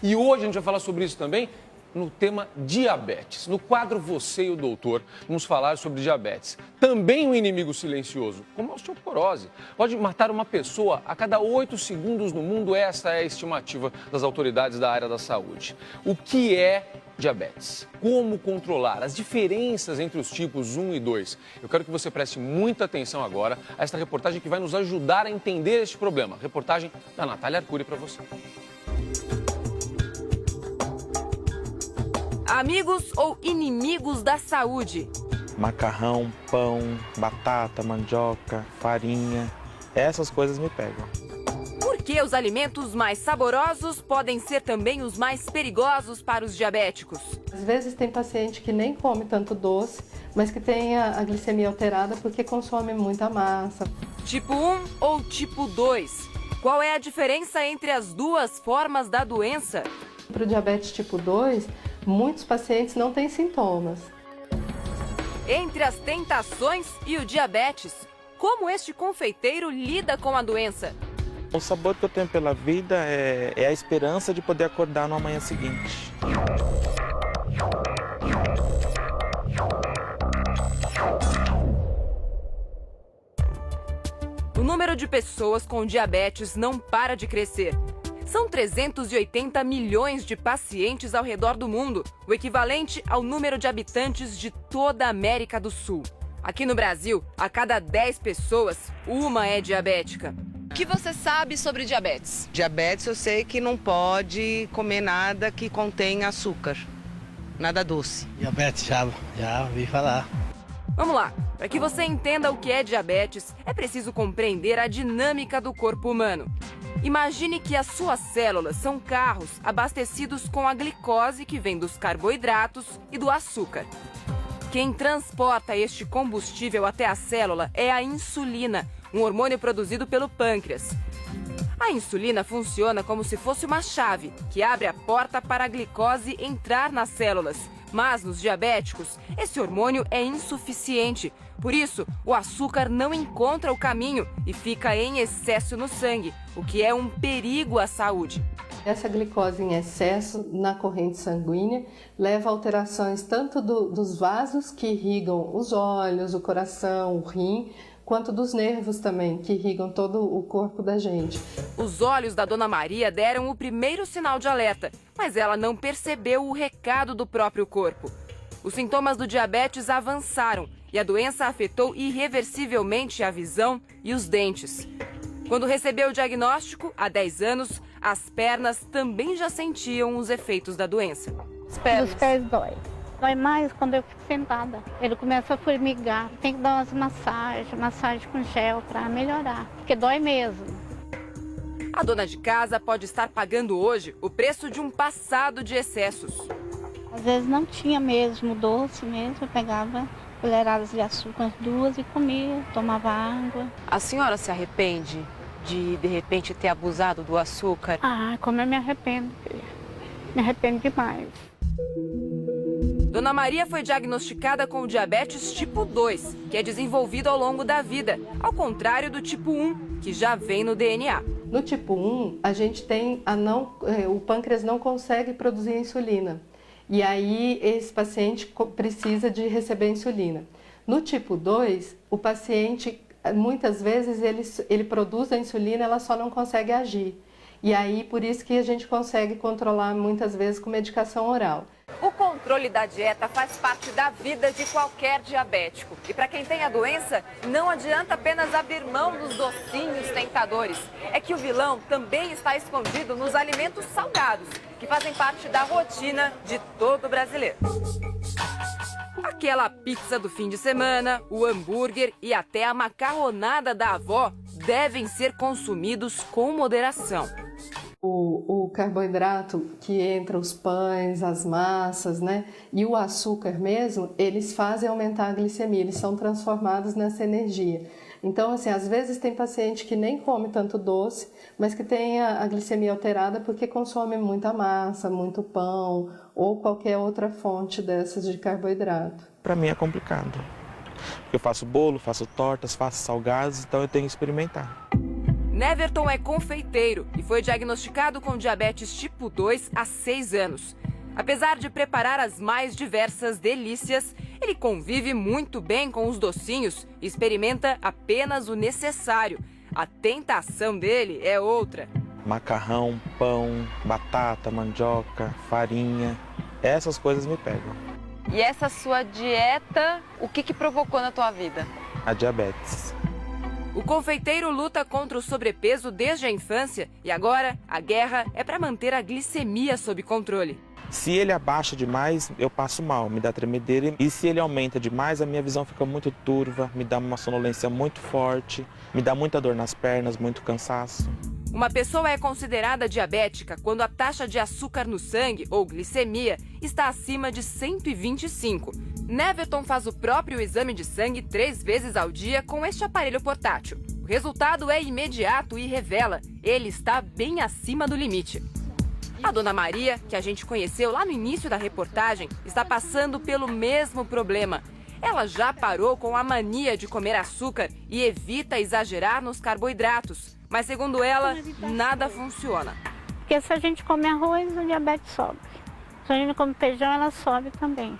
E hoje a gente vai falar sobre isso também no tema diabetes. No quadro Você e o Doutor, vamos falar sobre diabetes. Também um inimigo silencioso, como a osteoporose. Pode matar uma pessoa a cada 8 segundos no mundo, essa é a estimativa das autoridades da área da saúde. O que é diabetes? Como controlar? As diferenças entre os tipos 1 e 2. Eu quero que você preste muita atenção agora a esta reportagem que vai nos ajudar a entender este problema. Reportagem da Natália Arcuri para você. Amigos ou inimigos da saúde? Macarrão, pão, batata, mandioca, farinha, essas coisas me pegam. Por que os alimentos mais saborosos podem ser também os mais perigosos para os diabéticos? Às vezes tem paciente que nem come tanto doce, mas que tem a glicemia alterada porque consome muita massa. Tipo 1 ou tipo 2? Qual é a diferença entre as duas formas da doença? Para o diabetes tipo 2, muitos pacientes não têm sintomas. Entre as tentações e o diabetes, como este confeiteiro lida com a doença? O sabor que eu tenho pela vida é a esperança de poder acordar no amanhã seguinte. O número de pessoas com diabetes não para de crescer. São 380 milhões de pacientes ao redor do mundo, o equivalente ao número de habitantes de toda a América do Sul. Aqui no Brasil, a cada 10 pessoas, uma é diabética. O que você sabe sobre diabetes? Diabetes eu sei que não pode comer nada que contenha açúcar, nada doce. Diabetes já ouvi falar. Vamos lá, para que você entenda o que é diabetes, é preciso compreender a dinâmica do corpo humano. Imagine que as suas células são carros abastecidos com a glicose que vem dos carboidratos e do açúcar. Quem transporta este combustível até a célula é a insulina, um hormônio produzido pelo pâncreas. A insulina funciona como se fosse uma chave que abre a porta para a glicose entrar nas células. Mas nos diabéticos, esse hormônio é insuficiente. Por isso, o açúcar não encontra o caminho e fica em excesso no sangue, o que é um perigo à saúde. Essa glicose em excesso na corrente sanguínea leva a alterações tanto dos vasos que irrigam os olhos, o coração, o rim, quanto dos nervos também, que irrigam todo o corpo da gente. Os olhos da Dona Maria deram o primeiro sinal de alerta, mas ela não percebeu o recado do próprio corpo. Os sintomas do diabetes avançaram e a doença afetou irreversivelmente a visão e os dentes. Quando recebeu o diagnóstico, há 10 anos, as pernas também já sentiam os efeitos da doença. Os pés dói. Dói mais quando eu fico sentada. Ele começa a formigar. Tem que dar umas massagem com gel para melhorar, porque dói mesmo. A dona de casa pode estar pagando hoje o preço de um passado de excessos. Às vezes não tinha mesmo doce mesmo, eu pegava colheradas de açúcar 2 e comia, tomava água. A senhora se arrepende de repente ter abusado do açúcar? Ah, como eu me arrependo, filha. Me arrependo demais. Dona Maria foi diagnosticada com o diabetes tipo 2, que é desenvolvido ao longo da vida, ao contrário do tipo 1, que já vem no DNA. No tipo 1, a gente tem o pâncreas não consegue produzir insulina. E aí esse paciente precisa de receber insulina. No tipo 2, o paciente, muitas vezes, ele produz a insulina, ela só não consegue agir. E aí, por isso que a gente consegue controlar muitas vezes com medicação oral. O controle da dieta faz parte da vida de qualquer diabético. E para quem tem a doença, não adianta apenas abrir mão dos docinhos tentadores. É que o vilão também está escondido nos alimentos salgados, que fazem parte da rotina de todo brasileiro. Aquela pizza do fim de semana, o hambúrguer e até a macarronada da avó devem ser consumidos com moderação. O carboidrato que entra, os pães, as massas, né, e o açúcar mesmo, eles fazem aumentar a glicemia, eles são transformados nessa energia. Então, assim, às vezes tem paciente que nem come tanto doce, mas que tem a glicemia alterada porque consome muita massa, muito pão ou qualquer outra fonte dessas de carboidrato. Para mim é complicado. Eu faço bolo, faço tortas, faço salgados, então eu tenho que experimentar. Neverton é confeiteiro e foi diagnosticado com diabetes tipo 2 há 6 anos. Apesar de preparar as mais diversas delícias, ele convive muito bem com os docinhos e experimenta apenas o necessário. A tentação dele é outra. Macarrão, pão, batata, mandioca, farinha, essas coisas me pegam. E essa sua dieta, o que provocou na tua vida? A diabetes. O confeiteiro luta contra o sobrepeso desde a infância e agora a guerra é para manter a glicemia sob controle. Se ele abaixa demais, eu passo mal, me dá tremedeira. E se ele aumenta demais, a minha visão fica muito turva, me dá uma sonolência muito forte, me dá muita dor nas pernas, muito cansaço. Uma pessoa é considerada diabética quando a taxa de açúcar no sangue, ou glicemia, está acima de 125. Neverton faz o próprio exame de sangue 3 vezes ao dia com este aparelho portátil. O resultado é imediato e revela: ele está bem acima do limite. A dona Maria, que a gente conheceu lá no início da reportagem, está passando pelo mesmo problema. Ela já parou com a mania de comer açúcar e evita exagerar nos carboidratos. Mas, segundo ela, nada funciona. Porque se a gente come arroz, o diabetes sobe. Se a gente come feijão, ela sobe também.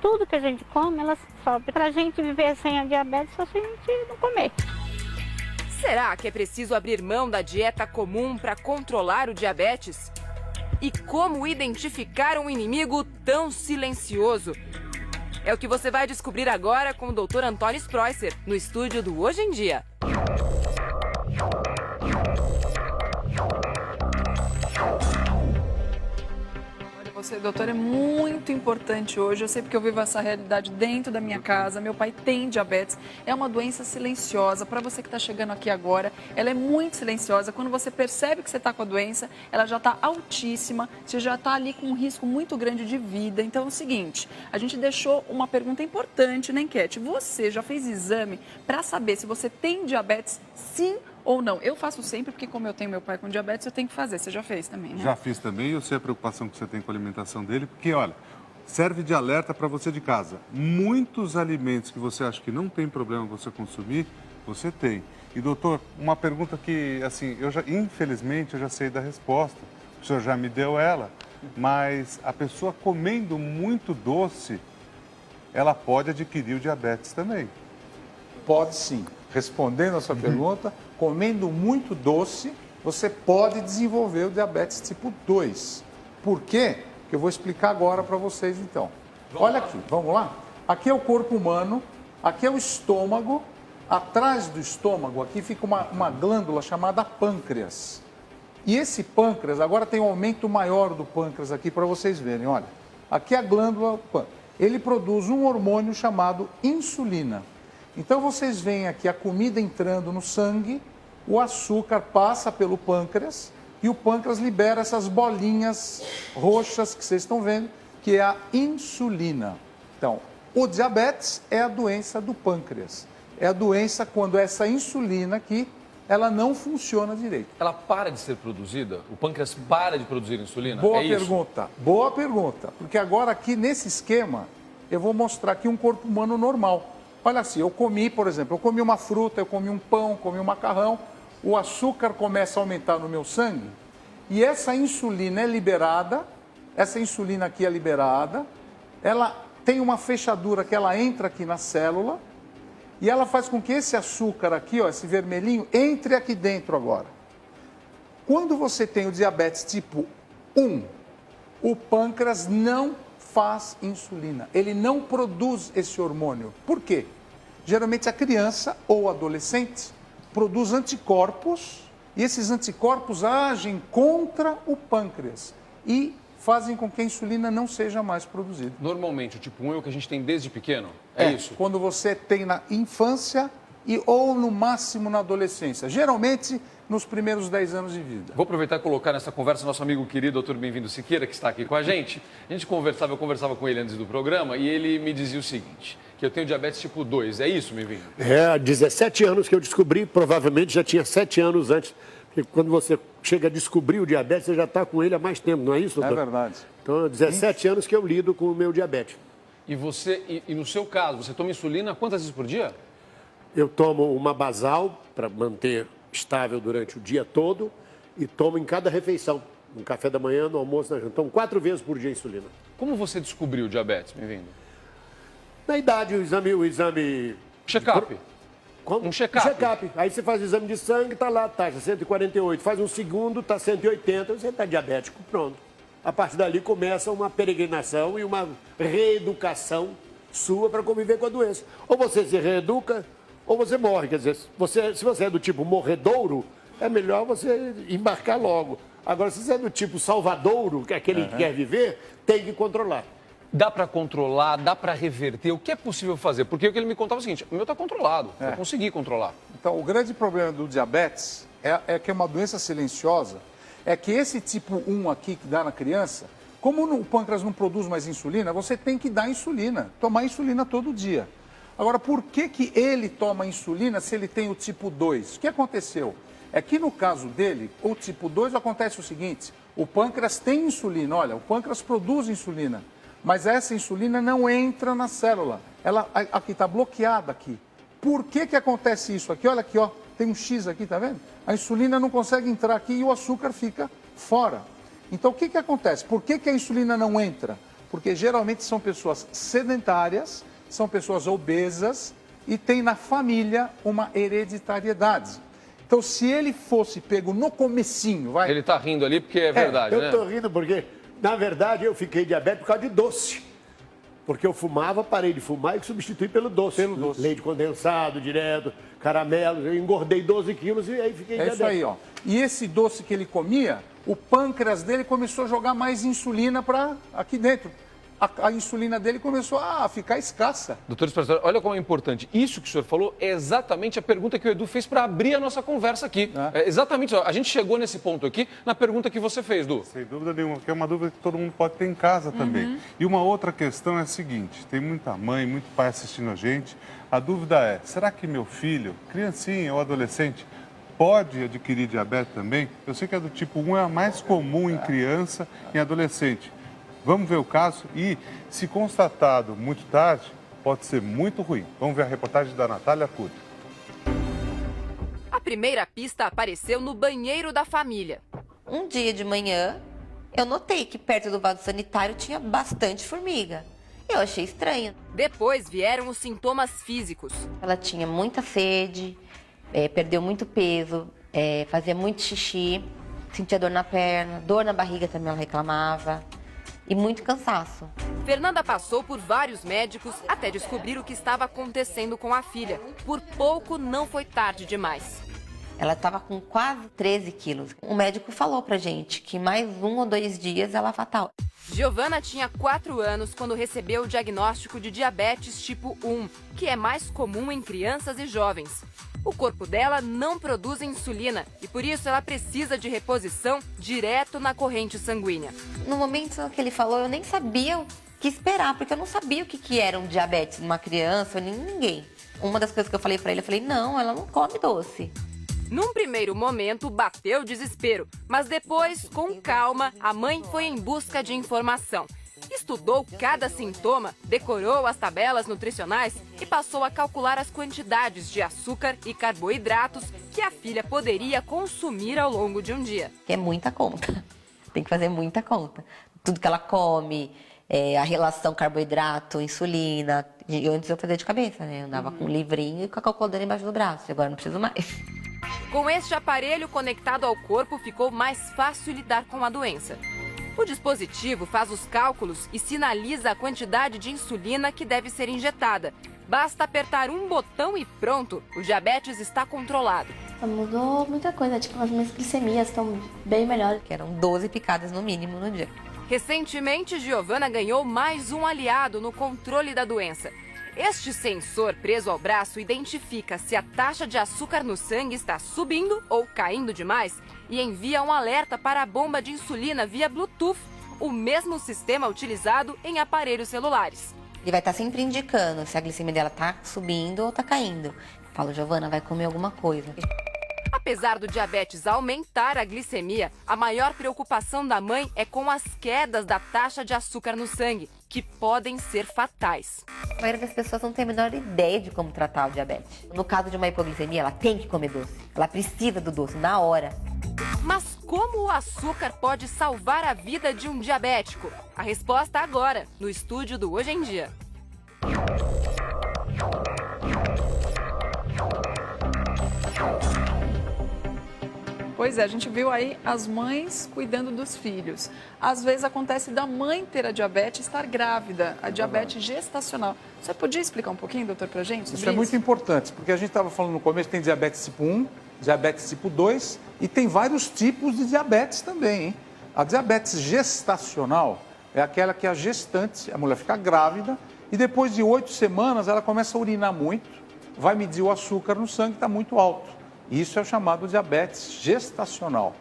Tudo que a gente come, ela sobe. Para a gente viver sem a diabetes, só se a gente não comer. Será que é preciso abrir mão da dieta comum para controlar o diabetes? E como identificar um inimigo tão silencioso? É o que você vai descobrir agora com o Dr. Antônio Spreusser, no estúdio do Hoje em Dia. Você, doutor, é muito importante hoje. Eu sei porque eu vivo essa realidade dentro da minha casa. Meu pai tem diabetes. É uma doença silenciosa. Para você que está chegando aqui agora, ela é muito silenciosa. Quando você percebe que você está com a doença, ela já está altíssima. Você já está ali com um risco muito grande de vida. Então é o seguinte, a gente deixou uma pergunta importante na enquete. Você já fez exame para saber se você tem diabetes, sim ou não? Eu faço sempre, porque como eu tenho meu pai com diabetes, eu tenho que fazer. Você já fez também, né? Já fiz também, eu sei a preocupação que você tem com a alimentação dele, porque, olha, serve de alerta para você de casa. Muitos alimentos que você acha que não tem problema você consumir, você tem. E, doutor, uma pergunta que, assim, infelizmente, eu já sei da resposta. O senhor já me deu ela, mas a pessoa comendo muito doce, ela pode adquirir o diabetes também. Pode sim. Respondendo a sua pergunta, comendo muito doce, você pode desenvolver o diabetes tipo 2. Por quê? Que eu vou explicar agora para vocês, então. Olha aqui, vamos lá? Aqui é o corpo humano, aqui é o estômago. Atrás do estômago, aqui fica uma glândula chamada pâncreas. E esse pâncreas, agora tem um aumento maior do pâncreas aqui para vocês verem, olha. Aqui é a glândula pâncreas. Ele produz um hormônio chamado insulina. Então vocês veem aqui a comida entrando no sangue, o açúcar passa pelo pâncreas e o pâncreas libera essas bolinhas roxas que vocês estão vendo, que é a insulina. Então, o diabetes é a doença do pâncreas. É a doença quando essa insulina aqui, ela não funciona direito. Ela para de ser produzida? O pâncreas para de produzir insulina? Boa pergunta, boa pergunta. Porque agora aqui nesse esquema, eu vou mostrar aqui um corpo humano normal. Olha assim, eu comi, por exemplo, eu comi uma fruta, eu comi um pão, comi um macarrão, o açúcar começa a aumentar no meu sangue e essa insulina é liberada, essa insulina aqui é liberada, ela tem uma fechadura que ela entra aqui na célula e ela faz com que esse açúcar aqui, ó, esse vermelhinho, entre aqui dentro agora. Quando você tem o diabetes tipo 1, o pâncreas não faz insulina, ele não produz esse hormônio. Por quê? Geralmente a criança ou adolescente produz anticorpos e esses anticorpos agem contra o pâncreas e fazem com que a insulina não seja mais produzida. Normalmente o tipo 1 é o que a gente tem desde pequeno? É isso? Quando você tem na infância ou no máximo na adolescência. Geralmente nos primeiros 10 anos de vida. Vou aproveitar e colocar nessa conversa nosso amigo querido, doutor Bem-vindo Siqueira, que está aqui com a gente. Eu conversava com ele antes do programa e ele me dizia o seguinte, que eu tenho diabetes tipo 2, é isso, Bem-vindo? É, há 17 anos que eu descobri, provavelmente já tinha 7 anos antes. Porque quando você chega a descobrir o diabetes, você já está com ele há mais tempo, não é isso, doutor? É verdade. Então, há 17 anos que eu lido com o meu diabetes. E você, e no seu caso, você toma insulina quantas vezes por dia? Eu tomo uma basal para manter estável durante o dia todo e tomo em cada refeição. No café da manhã, no almoço, na janta. Então, 4 vezes por dia insulina. Como você descobriu o diabetes, bem-vindo? Na idade, o exame... Check-up. Como? Um check-up. Check-up. Aí você faz o exame de sangue, tá lá, taxa 148. Faz um segundo, tá 180, você tá diabético, pronto. A partir dali começa uma peregrinação e uma reeducação sua para conviver com a doença. Ou você se reeduca, ou você morre. Quer dizer, se você é do tipo morredouro, é melhor você embarcar logo. Agora, se você é do tipo salvadouro, que é aquele que quer viver, tem que controlar. Dá para controlar, dá para reverter? O que é possível fazer? Porque o que ele me contava é o seguinte, o meu está controlado, eu consegui controlar. Então, o grande problema do diabetes é que é uma doença silenciosa, é que esse tipo 1 aqui que dá na criança, como o pâncreas não produz mais insulina, você tem que dar insulina, tomar insulina todo dia. Agora, por que ele toma insulina se ele tem o tipo 2? O que aconteceu? É que no caso dele, o tipo 2, acontece o seguinte, o pâncreas tem insulina, olha, o pâncreas produz insulina, mas essa insulina não entra na célula, ela aqui está bloqueada aqui. Por que acontece isso aqui? Olha aqui, ó, tem um X aqui, tá vendo? A insulina não consegue entrar aqui e o açúcar fica fora. Então, o que acontece? Por que a insulina não entra? Porque geralmente são pessoas sedentárias, são pessoas obesas e tem na família uma hereditariedade. Então, se ele fosse pego no comecinho, vai... Ele está rindo ali porque é verdade, né? Eu estou rindo porque, na verdade, eu fiquei diabético por causa de doce. Porque eu fumava, parei de fumar e substituí pelo doce. Leite condensado, direto, caramelo. Eu engordei 12 quilos e aí fiquei diabético. É isso aí, ó. E esse doce que ele comia, o pâncreas dele começou a jogar mais insulina para aqui dentro. A insulina dele começou a ficar escassa. Doutor Espartano, olha como é importante. Isso que o senhor falou é exatamente a pergunta que o Edu fez para abrir a nossa conversa aqui. É exatamente isso. A gente chegou nesse ponto aqui na pergunta que você fez, Du. Sem dúvida nenhuma, porque é uma dúvida que todo mundo pode ter em casa também. E uma outra questão é a seguinte, tem muita mãe, muito pai assistindo a gente. A dúvida é, será que meu filho, criancinha ou adolescente, pode adquirir diabetes também? Eu sei que a do tipo 1 é a mais comum em criança e adolescente. Vamos ver o caso e, se constatado muito tarde, pode ser muito ruim. Vamos ver a reportagem da Natália Cury. A primeira pista apareceu no banheiro da família. Um dia de manhã, eu notei que perto do vaso sanitário tinha bastante formiga. Eu achei estranho. Depois vieram os sintomas físicos. Ela tinha muita sede, perdeu muito peso, fazia muito xixi, sentia dor na perna, dor na barriga também ela reclamava. E muito cansaço. Fernanda passou por vários médicos até descobrir o que estava acontecendo com a filha. Por pouco não foi tarde demais. Ela estava com quase 13 quilos. O médico falou pra gente que mais 1 ou 2 dias ela é fatal. Giovana tinha 4 anos quando recebeu o diagnóstico de diabetes tipo 1, que é mais comum em crianças e jovens. O corpo dela não produz insulina e por isso ela precisa de reposição direto na corrente sanguínea. No momento que ele falou, eu nem sabia o que esperar, porque eu não sabia o que era um diabetes numa criança, nem ninguém. Uma das coisas que eu falei pra ele, eu falei, não, ela não come doce. Num primeiro momento, bateu o desespero, mas depois, com calma, a mãe foi em busca de informação. Estudou cada sintoma, decorou as tabelas nutricionais e passou a calcular as quantidades de açúcar e carboidratos que a filha poderia consumir ao longo de um dia. É muita conta, tem que fazer muita conta. Tudo que ela come, a relação carboidrato, insulina. Antes eu fazia de cabeça, né? Eu andava com um livrinho e com a calculadora embaixo do braço, agora não preciso mais. Com este aparelho conectado ao corpo, ficou mais fácil lidar com a doença. O dispositivo faz os cálculos e sinaliza a quantidade de insulina que deve ser injetada. Basta apertar um botão e pronto, o diabetes está controlado. Mudou muita coisa, tipo, as minhas glicemias estão bem melhores. Que eram 12 picadas no mínimo no dia. Recentemente, Giovana ganhou mais um aliado no controle da doença. Este sensor preso ao braço identifica se a taxa de açúcar no sangue está subindo ou caindo demais e envia um alerta para a bomba de insulina via Bluetooth, o mesmo sistema utilizado em aparelhos celulares. Ele vai estar sempre indicando se a glicemia dela está subindo ou está caindo. Eu falo, Giovana, vai comer alguma coisa. Apesar do diabetes aumentar a glicemia, a maior preocupação da mãe é com as quedas da taxa de açúcar no sangue, que podem ser fatais. A maioria das pessoas não tem a menor ideia de como tratar o diabetes. No caso de uma hipoglicemia, ela tem que comer doce. Ela precisa do doce na hora. Mas como o açúcar pode salvar a vida de um diabético? A resposta agora, no estúdio do Hoje em Dia. Pois é, a gente viu aí as mães cuidando dos filhos. Às vezes acontece da mãe ter a diabetes e estar grávida, a diabetes gestacional. Você podia explicar um pouquinho, doutor, pra gente sobre isso? É muito importante, porque a gente estava falando no começo, tem diabetes tipo 1, diabetes tipo 2 e tem vários tipos de diabetes também, hein? A diabetes gestacional é aquela que a gestante, a mulher fica grávida e depois de 8 semanas ela começa a urinar muito, vai medir o açúcar no sangue, está muito alto. Isso é o chamado diabetes gestacional.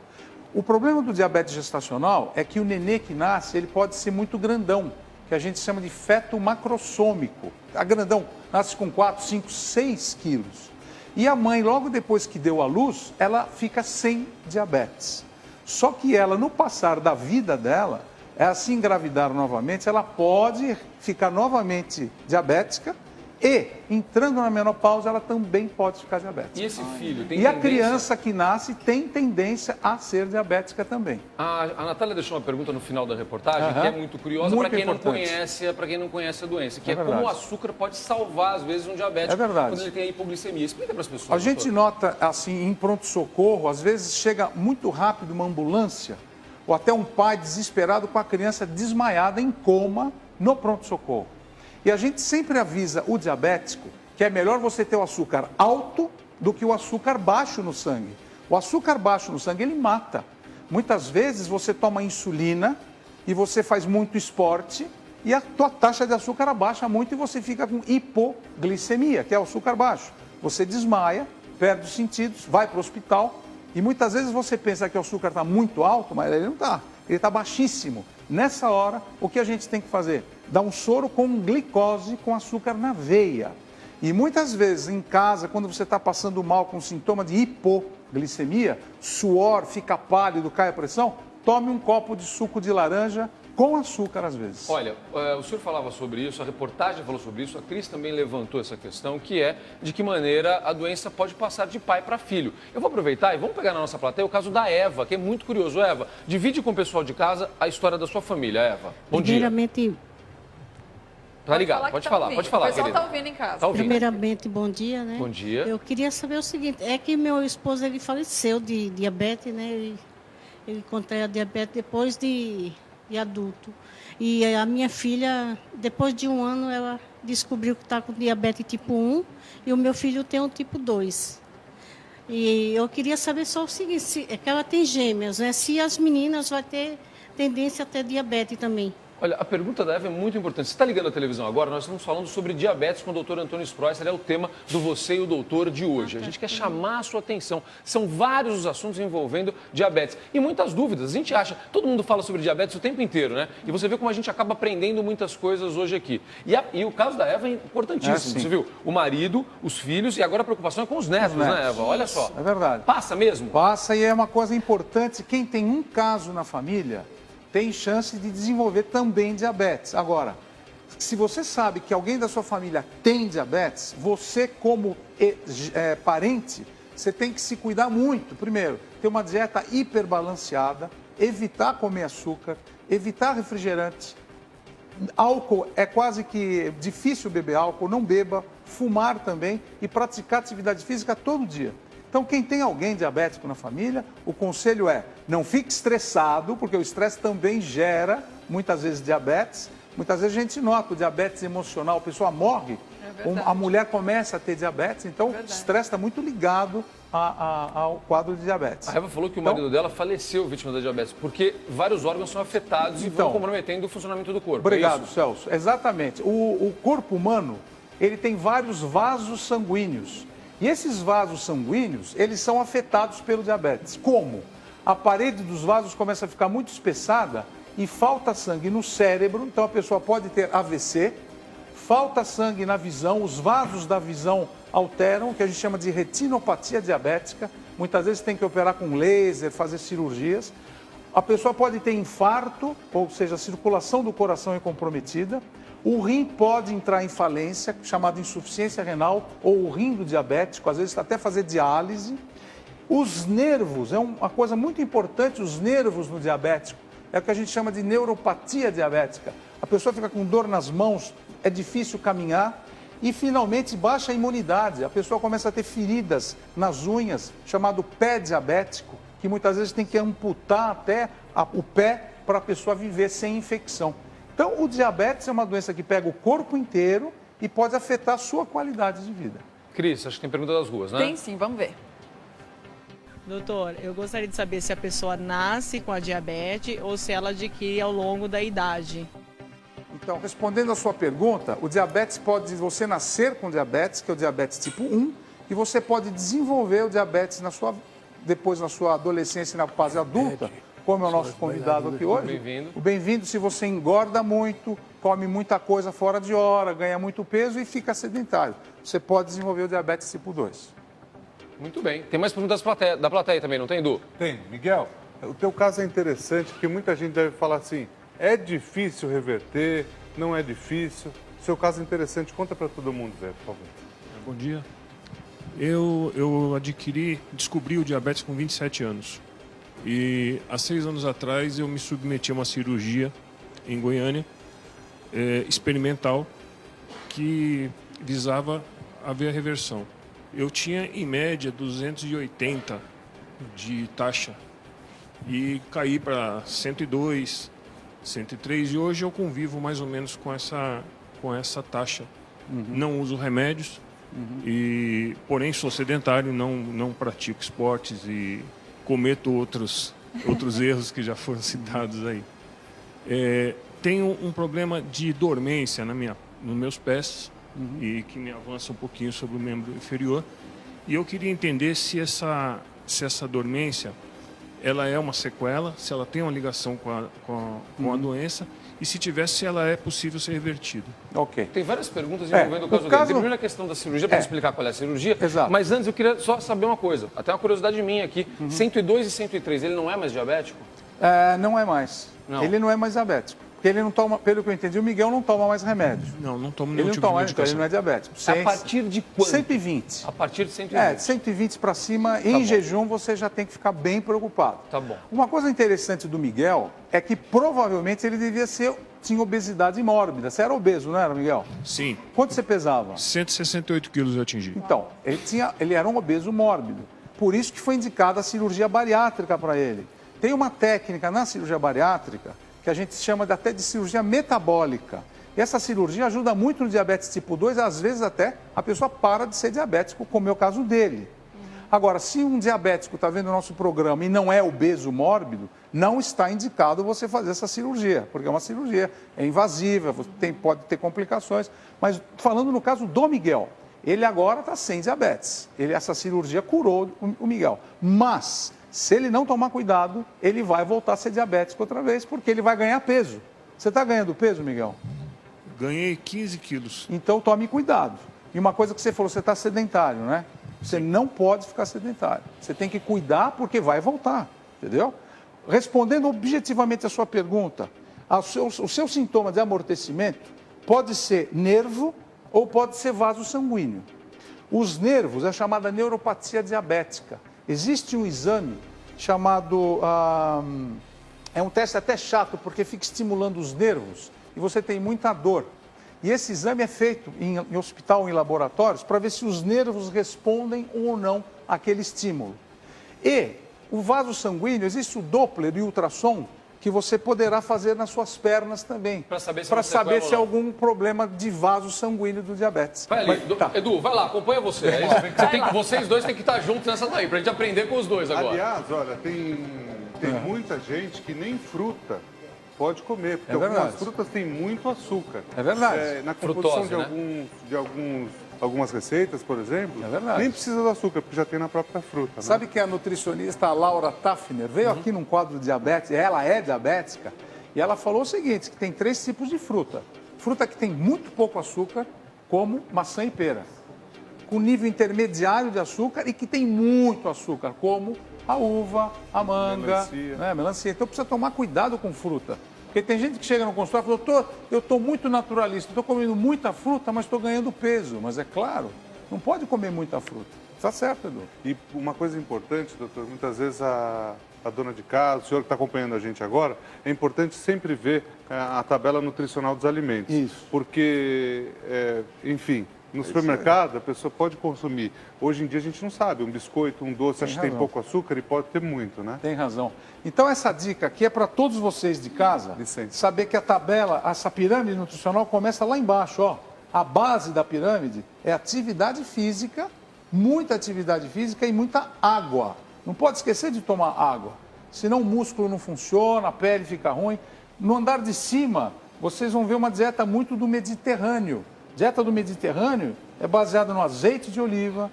O problema do diabetes gestacional é que o nenê que nasce, ele pode ser muito grandão, que a gente chama de feto macrossômico. A grandão nasce com 4, 5, 6 quilos. E a mãe, logo depois que deu à luz, ela fica sem diabetes. Só que ela, no passar da vida dela, ela se engravidar novamente, ela pode ficar novamente diabética, e, entrando na menopausa, ela também pode ficar diabética. E esse filho tem tendência... a criança que nasce tem tendência a ser diabética também. A Natália deixou uma pergunta no final da reportagem, que é muito curiosa para quem não conhece a doença, que é como o açúcar pode salvar, às vezes, um diabético quando ele tem a hipoglicemia. Explica para as pessoas. A gente nota, assim, em pronto-socorro, às vezes chega muito rápido uma ambulância, ou até um pai desesperado com a criança desmaiada em coma no pronto-socorro. E a gente sempre avisa o diabético que é melhor você ter o açúcar alto do que o açúcar baixo no sangue. O açúcar baixo no sangue, ele mata. Muitas vezes você toma insulina e você faz muito esporte e a tua taxa de açúcar abaixa muito e você fica com hipoglicemia, que é o açúcar baixo. Você desmaia, perde os sentidos, vai para o hospital e muitas vezes você pensa que o açúcar está muito alto, mas ele não está. Ele está baixíssimo. Nessa hora, o que a gente tem que fazer? Dar um soro com glicose, com açúcar na veia. E muitas vezes em casa, quando você está passando mal com sintoma de hipoglicemia, suor, fica pálido, cai a pressão, tome um copo de suco de laranja com açúcar às vezes. Olha, o senhor falava sobre isso, a reportagem falou sobre isso, a Cris também levantou essa questão, que é de que maneira a doença pode passar de pai para filho. Eu vou aproveitar e vamos pegar na nossa plateia o caso da Eva, que é muito curioso. Eva, divide com o pessoal de casa a história da sua família, Eva. Bom dia. Primeiramente... Tá ligado, pode falar, querida. O pessoal está ouvindo em casa. Tá ouvindo. Primeiramente, bom dia, né? Bom dia. Eu queria saber o seguinte, é que meu esposo, ele faleceu de diabetes, né? Ele contraiu a diabetes depois de adulto. E a minha filha, depois de 1 ano, ela descobriu que está com diabetes tipo 1 e o meu filho tem o tipo 2. E eu queria saber só o seguinte, é que ela tem gêmeas, né? Se as meninas vão ter tendência a ter diabetes também. Olha, a pergunta da Eva é muito importante. Você está ligando a televisão agora? Nós estamos falando sobre diabetes com o doutor Antônio Sproesser. É o tema do Você e o Doutor de hoje. A gente quer chamar a sua atenção. São vários os assuntos envolvendo diabetes. E muitas dúvidas. A gente acha, todo mundo fala sobre diabetes o tempo inteiro, né? E você vê como a gente acaba aprendendo muitas coisas hoje aqui. E o caso da Eva é importantíssimo. Você viu? O marido, os filhos e agora a preocupação é com os netos, né, Eva? Olha só. É verdade. Passa mesmo? Passa e é uma coisa importante. Quem tem um caso na família tem chance de desenvolver também diabetes. Agora, se você sabe que alguém da sua família tem diabetes, você como parente, você tem que se cuidar muito. Primeiro, ter uma dieta hiperbalanceada, evitar comer açúcar, evitar refrigerante. Álcool é quase que difícil beber álcool, não beba, fumar também e praticar atividade física todo dia. Então, quem tem alguém diabético na família, o conselho é não fique estressado, porque o estresse também gera, muitas vezes, diabetes. Muitas vezes a gente nota o diabetes emocional, a pessoa morre, a mulher começa a ter diabetes, então o estresse está muito ligado ao quadro de diabetes. A Eva falou que o marido dela faleceu vítima da diabetes, porque vários órgãos são afetados e vão comprometendo o funcionamento do corpo. Obrigado, Celso. Exatamente. O corpo humano, ele tem vários vasos sanguíneos. E esses vasos sanguíneos, eles são afetados pelo diabetes. Como? A parede dos vasos começa a ficar muito espessada e falta sangue no cérebro, então a pessoa pode ter AVC, falta sangue na visão, os vasos da visão alteram, que a gente chama de retinopatia diabética, muitas vezes tem que operar com laser, fazer cirurgias. A pessoa pode ter infarto, ou seja, a circulação do coração é comprometida. O rim pode entrar em falência, chamada insuficiência renal, ou o rim do diabético, às vezes até fazer diálise. Os nervos, é uma coisa muito importante, os nervos no diabético, é o que a gente chama de neuropatia diabética. A pessoa fica com dor nas mãos, é difícil caminhar e, finalmente, baixa a imunidade. A pessoa começa a ter feridas nas unhas, chamado pé diabético, que muitas vezes tem que amputar até o pé para a pessoa viver sem infecção. Então, o diabetes é uma doença que pega o corpo inteiro e pode afetar a sua qualidade de vida. Cris, acho que tem pergunta das ruas, né? Tem sim, vamos ver. Doutor, eu gostaria de saber se a pessoa nasce com a diabetes ou se ela adquire ao longo da idade. Então, respondendo a sua pergunta, o diabetes pode você nascer com diabetes, que é o diabetes tipo 1, e você pode desenvolver o diabetes depois na sua adolescência e na fase adulta, como é o nosso convidado aqui hoje. Bem-vindo. O bem-vindo se você engorda muito, come muita coisa fora de hora, ganha muito peso e fica sedentário. Você pode desenvolver o diabetes tipo 2. Muito bem. Tem mais perguntas da plateia também, não tem, Edu? Tem. Miguel, o teu caso é interessante, porque muita gente deve falar assim, é difícil reverter, não é difícil. O seu caso é interessante, conta para todo mundo ver, por favor. Bom dia. Eu descobri o diabetes com 27 anos. E há 6 anos atrás eu me submeti a uma cirurgia em Goiânia, experimental, que visava haver a reversão. Eu tinha, em média, 280 de taxa e caí para 102, 103 e hoje eu convivo mais ou menos com essa taxa. Não uso remédios, porém sou sedentário, não pratico esportes e cometo outros erros que já foram citados aí. Tenho um problema de dormência nos meus pés e que me avança um pouquinho sobre o membro inferior. E eu queria entender se essa dormência ela é uma sequela, se ela tem uma ligação com a doença e se tivesse, se ela é possível ser revertida. Ok. Tem várias perguntas envolvendo o caso dele. Tem primeiro a questão da cirurgia, para explicar qual é a cirurgia. Exato. Mas antes eu queria só saber uma coisa, até uma curiosidade minha aqui. 102 e 103, ele não é mais diabético? Não é mais. Não. Ele não é mais diabético. Porque ele não toma, pelo que eu entendi, o Miguel não toma mais remédio. Não toma Ele nenhum não tipo de toma, então medicação. ele não é diabético. A partir de quanto? 120. A partir de 120. De 120 para cima, em jejum, você já tem que ficar bem preocupado. Tá bom. Uma coisa interessante do Miguel é que provavelmente ele tinha obesidade mórbida. Você era obeso, não era, Miguel? Sim. Quanto você pesava? 168 quilos eu atingi. Então, ele era um obeso mórbido. Por isso que foi indicada a cirurgia bariátrica para ele. Tem uma técnica na cirurgia bariátrica que a gente chama até de cirurgia metabólica. E essa cirurgia ajuda muito no diabetes tipo 2, às vezes até a pessoa para de ser diabético, como é o caso dele. Agora, se um diabético está vendo o nosso programa e não é obeso mórbido, não está indicado você fazer essa cirurgia, porque é uma cirurgia, é invasiva, pode ter complicações. Mas falando no caso do Miguel, ele agora está sem diabetes. Essa cirurgia curou o Miguel. Mas, se ele não tomar cuidado, ele vai voltar a ser diabético outra vez, porque ele vai ganhar peso. Você está ganhando peso, Miguel? Ganhei 15 quilos. Então tome cuidado. E uma coisa que você falou, você está sedentário, né? Você não pode ficar sedentário. Você tem que cuidar porque vai voltar, entendeu? Respondendo objetivamente a sua pergunta, o seu sintoma de amortecimento pode ser nervo ou pode ser vaso sanguíneo. Os nervos é chamada neuropatia diabética. Existe um exame chamado... é um teste até chato, porque fica estimulando os nervos e você tem muita dor. E esse exame é feito em hospital ou em laboratórios para ver se os nervos respondem ou não àquele estímulo. E o vaso sanguíneo, existe o Doppler e o ultrassom que você poderá fazer nas suas pernas também. Para saber se há algum problema de vaso sanguíneo do diabetes. Vai ali, Edu, vai lá, acompanha você. Vocês dois têm que estar juntos nessa daí, para a gente aprender com os dois agora. Aliás, olha, tem muita gente que nem fruta pode comer, porque algumas frutas têm muito açúcar. É verdade. Na composição Frutose, de algumas receitas, por exemplo, nem precisa do açúcar, porque já tem na própria fruta. Sabe que a nutricionista Laura Taffner veio aqui num quadro de diabetes, ela é diabética, e ela falou o seguinte, que tem 3 tipos de fruta. Fruta que tem muito pouco açúcar, como maçã e pera. com nível intermediário de açúcar e que tem muito açúcar, como a uva, a manga, melancia. Então precisa tomar cuidado com fruta. Porque tem gente que chega no consultório e fala, doutor, eu estou muito naturalista, estou comendo muita fruta, mas estou ganhando peso. Mas é claro, não pode comer muita fruta. Está certo, Edu. E uma coisa importante, doutor, muitas vezes a dona de casa, o senhor que está acompanhando a gente agora, é importante sempre ver a tabela nutricional dos alimentos. Isso. Porque, enfim, no supermercado a pessoa pode consumir. Hoje em dia a gente não sabe, um biscoito, um doce, acho que tem pouco açúcar e pode ter muito, né? Tem razão. Então essa dica aqui é para todos vocês de casa, saber que a tabela, essa pirâmide nutricional começa lá embaixo, ó. A base da pirâmide é atividade física, muita atividade física e muita água. Não pode esquecer de tomar água, senão o músculo não funciona, a pele fica ruim. No andar de cima, vocês vão ver uma dieta muito do Mediterrâneo. Dieta do Mediterrâneo é baseada no azeite de oliva,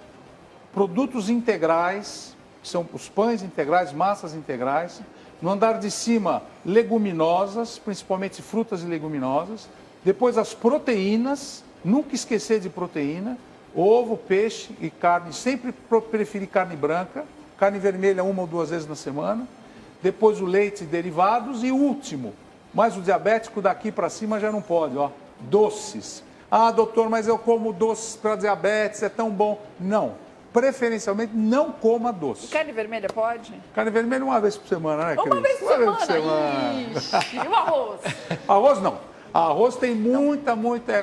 produtos integrais, que são os pães integrais, massas integrais. No andar de cima, leguminosas, principalmente frutas e leguminosas. Depois as proteínas, nunca esquecer de proteína. Ovo, peixe e carne, sempre preferir carne branca. Carne vermelha 1 ou 2 vezes na semana. Depois o leite e derivados. E o último, mas o diabético daqui para cima já não pode, ó, doces. Ah, doutor, mas eu como doces para diabetes, é tão bom. Não, preferencialmente não coma doce. E carne vermelha pode? Carne vermelha 1 vez por semana, né, Cris? Uma vez por semana. Ixi, e o arroz? Arroz não. Arroz tem muita...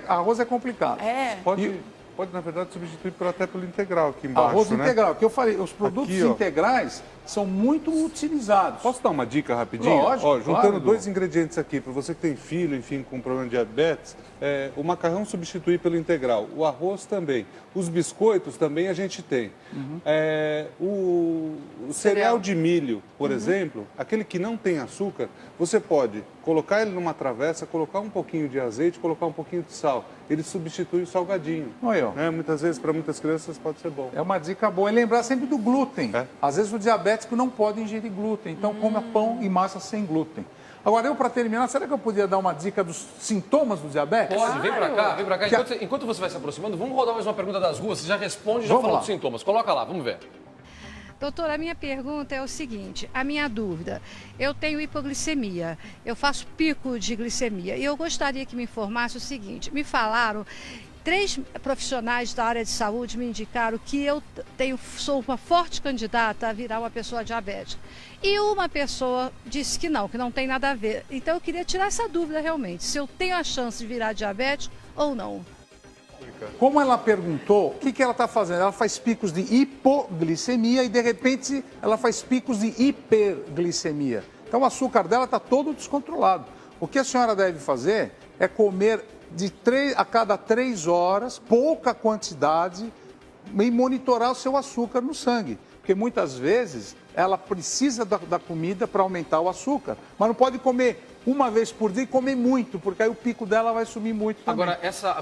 Arroz é complicado. É. Pode, na verdade, substituir até pelo integral aqui embaixo, arroz né? integral, que eu falei, os produtos aqui, integrais são muito utilizados. Posso dar uma dica rapidinho? Lógico, ó, juntando claro, dois ingredientes aqui, para você que tem filho, enfim, com problema de diabetes, o macarrão substituir pelo integral, o arroz também, os biscoitos também a gente tem. O cereal de milho, por exemplo, aquele que não tem açúcar, você pode colocar ele numa travessa, colocar um pouquinho de azeite, colocar um pouquinho de sal. Ele substitui o salgadinho. Muitas vezes, para muitas crianças, pode ser bom. É uma dica boa. E lembrar sempre do glúten. Às vezes o diabético não pode ingerir glúten, então coma pão e massa sem glúten. Agora, para terminar, será que eu podia dar uma dica dos sintomas do diabetes? Pode, vem para cá, vem para cá. Enquanto você vai se aproximando, vamos rodar mais uma pergunta das ruas. Você já responde e já fala dos sintomas. Coloca lá, vamos ver. Doutora, a minha pergunta é o seguinte, a minha dúvida, eu tenho hipoglicemia, eu faço pico de glicemia e eu gostaria que me informasse o seguinte, me falaram, 3 profissionais da área de saúde me indicaram que eu sou uma forte candidata a virar uma pessoa diabética. E uma pessoa disse que não tem nada a ver. Então eu queria tirar essa dúvida realmente, se eu tenho a chance de virar diabético ou não. Como ela perguntou, o que ela está fazendo? Ela faz picos de hipoglicemia e, de repente, ela faz picos de hiperglicemia. Então, o açúcar dela está todo descontrolado. O que a senhora deve fazer é comer a cada 3 horas, pouca quantidade, e monitorar o seu açúcar no sangue. Porque, muitas vezes, ela precisa da comida para aumentar o açúcar, mas não pode comer 1 vez por dia e comer muito, porque aí o pico dela vai subir muito também. Agora, essa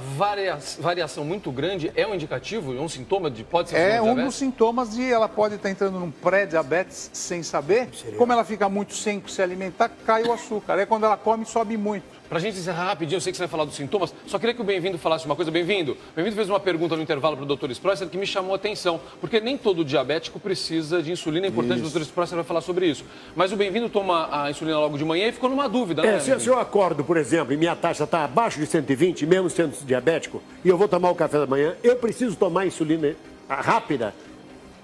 variação muito grande é um indicativo, um sintoma de pode ser diabetes? É um dos sintomas de ela pode estar entrando num pré-diabetes sem saber. Como ela fica muito sem se alimentar, cai o açúcar. Aí quando ela come, sobe muito. Pra gente encerrar rapidinho, eu sei que você vai falar dos sintomas, só queria que o Bem-vindo falasse uma coisa. Bem-vindo. Bem-vindo fez uma pergunta no intervalo para o Dr. Sprosser que me chamou a atenção, porque nem todo diabético precisa de insulina, é importante, o Dr. Sprosser vai falar sobre isso. Mas o Bem-vindo toma a insulina logo de manhã e ficou numa dúvida, né? Se eu acordo, por exemplo, e minha taxa está abaixo de 120, mesmo sendo diabético, e eu vou tomar o café da manhã, eu preciso tomar insulina rápida?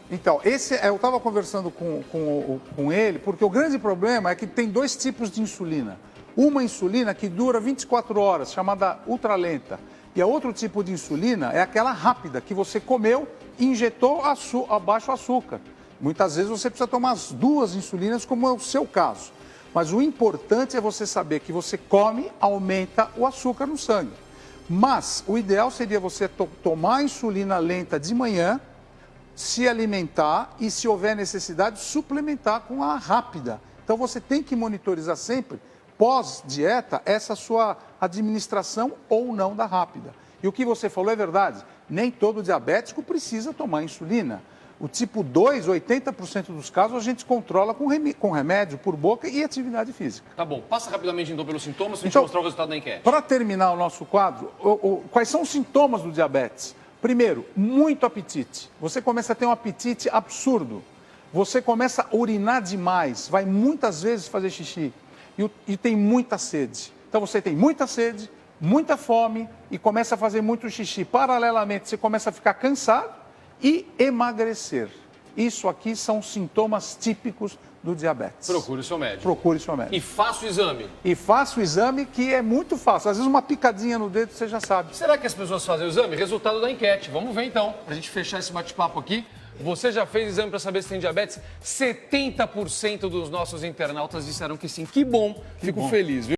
Então, eu estava conversando com ele, porque o grande problema é que tem 2 tipos de insulina. Uma insulina que dura 24 horas, chamada ultralenta. E a outro tipo de insulina é aquela rápida, que você comeu e injetou abaixo o açúcar. Muitas vezes você precisa tomar as 2 insulinas, como é o seu caso. Mas o importante é você saber que você come, aumenta o açúcar no sangue. Mas o ideal seria você tomar a insulina lenta de manhã, se alimentar e, se houver necessidade, suplementar com a rápida. Então você tem que monitorizar sempre, pós-dieta, essa sua administração ou não da rápida. E o que você falou é verdade, nem todo diabético precisa tomar insulina. O tipo 2, 80% dos casos, a gente controla com remédio por boca e atividade física. Tá bom, passa rapidamente então pelos sintomas, para a gente mostrar o resultado da enquete. Para terminar o nosso quadro, quais são os sintomas do diabetes? Primeiro, muito apetite. Você começa a ter um apetite absurdo. Você começa a urinar demais, vai muitas vezes fazer xixi e tem muita sede. Então você tem muita sede, muita fome e começa a fazer muito xixi. Paralelamente, você começa a ficar cansado e emagrecer. Isso aqui são sintomas típicos do diabetes. Procure o seu médico. Procure o seu médico. E faça o exame. E faça o exame, que é muito fácil. Às vezes uma picadinha no dedo você já sabe. Será que as pessoas fazem o exame? Resultado da enquete. Vamos ver então, pra gente fechar esse bate-papo aqui. Você já fez exame para saber se tem diabetes? 70% dos nossos internautas disseram que sim. Que bom, fico feliz, viu?